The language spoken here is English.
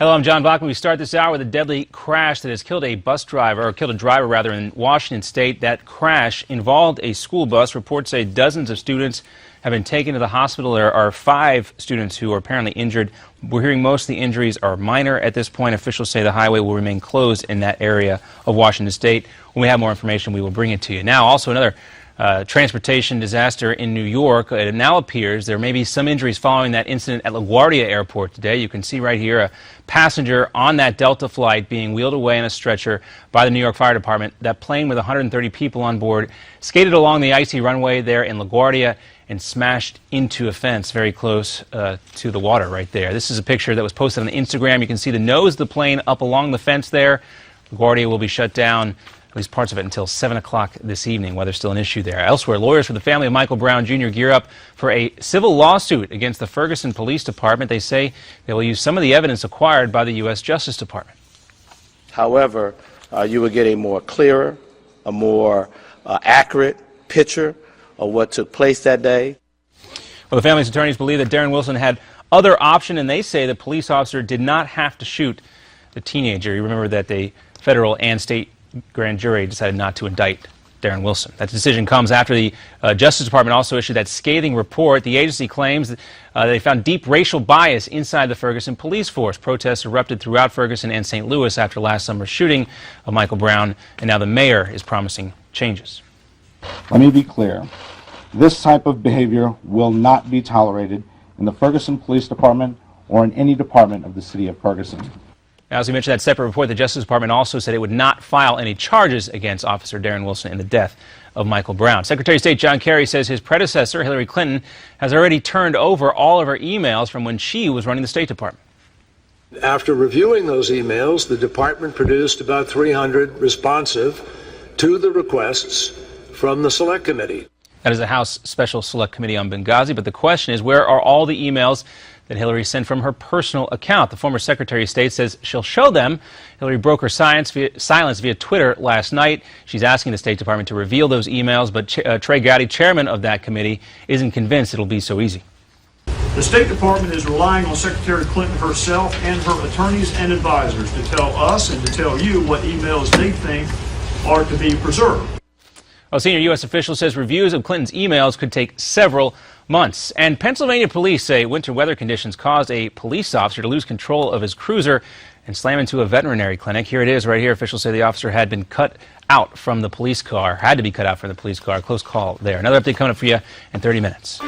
Hello, I'm John Bachman. We start this hour with a deadly crash that has killed a driver rather, in Washington State. That crash involved a school bus. Reports say dozens of students have been taken to the hospital. There are 5 students who are apparently injured. We're hearing most of the injuries are minor at this point. Officials say the highway will remain closed in that area of Washington State. When we have more information, we will bring it to you. Now, also another transportation disaster in New York. It now appears there may be some injuries following that incident at LaGuardia Airport today. You can see right here a passenger on that Delta flight being wheeled away in a stretcher by the New York Fire Department. That plane with 130 people on board skated along the icy runway there in LaGuardia and smashed into a fence very close to the water right there. This is a picture that was posted on Instagram. You can see the nose of the plane up along the fence there. LaGuardia will be shut down, at least parts of it, until 7 o'clock this evening. Weather's still an issue there. Elsewhere, lawyers for the family of Michael Brown Jr. gear up for a civil lawsuit against the Ferguson Police Department. They say they will use some of the evidence acquired by the U.S. Justice Department. However, you will get a more clearer, a more accurate picture of what took place that day. Well, the family's attorneys believe that Darren Wilson had other option, and they say the police officer did not have to shoot the teenager. You remember that the federal and state grand jury decided not to indict Darren Wilson. That decision comes after the Justice Department also issued that scathing report. The agency claims that they found deep racial bias inside the Ferguson police force. Protests erupted throughout Ferguson and St. Louis after last summer's shooting of Michael Brown, and now the mayor is promising changes. Let me be clear. This type of behavior will not be tolerated in the Ferguson Police Department or in any department of the city of Ferguson. As we mentioned, that separate report, the Justice Department also said it would not file any charges against Officer Darren Wilson in the death of Michael Brown. Secretary of State John Kerry says his predecessor, Hillary Clinton, has already turned over all of her emails from when she was running the State Department. After reviewing those emails, the department produced about 300 responsive to the requests from the Select Committee. That is the House Special Select Committee on Benghazi, but the question is, where are all the emails that Hillary sent from her personal account? The former Secretary of State says she'll show them. Hillary broke her silence via Twitter last night. She's asking the State Department to reveal those emails, but Trey Gowdy, chairman of that committee, isn't convinced it'll be so easy. The State Department is relying on Secretary Clinton herself and her attorneys and advisors to tell us and to tell you what emails they think are to be preserved. A senior U.S. official says reviews of Clinton's emails could take several months. And Pennsylvania police say winter weather conditions caused a police officer to lose control of his cruiser and slam into a veterinary clinic. Here it is right here. Officials say the officer had been cut out from the police car, had to be cut out from the police car. Close call there. Another update coming up for you in 30 minutes.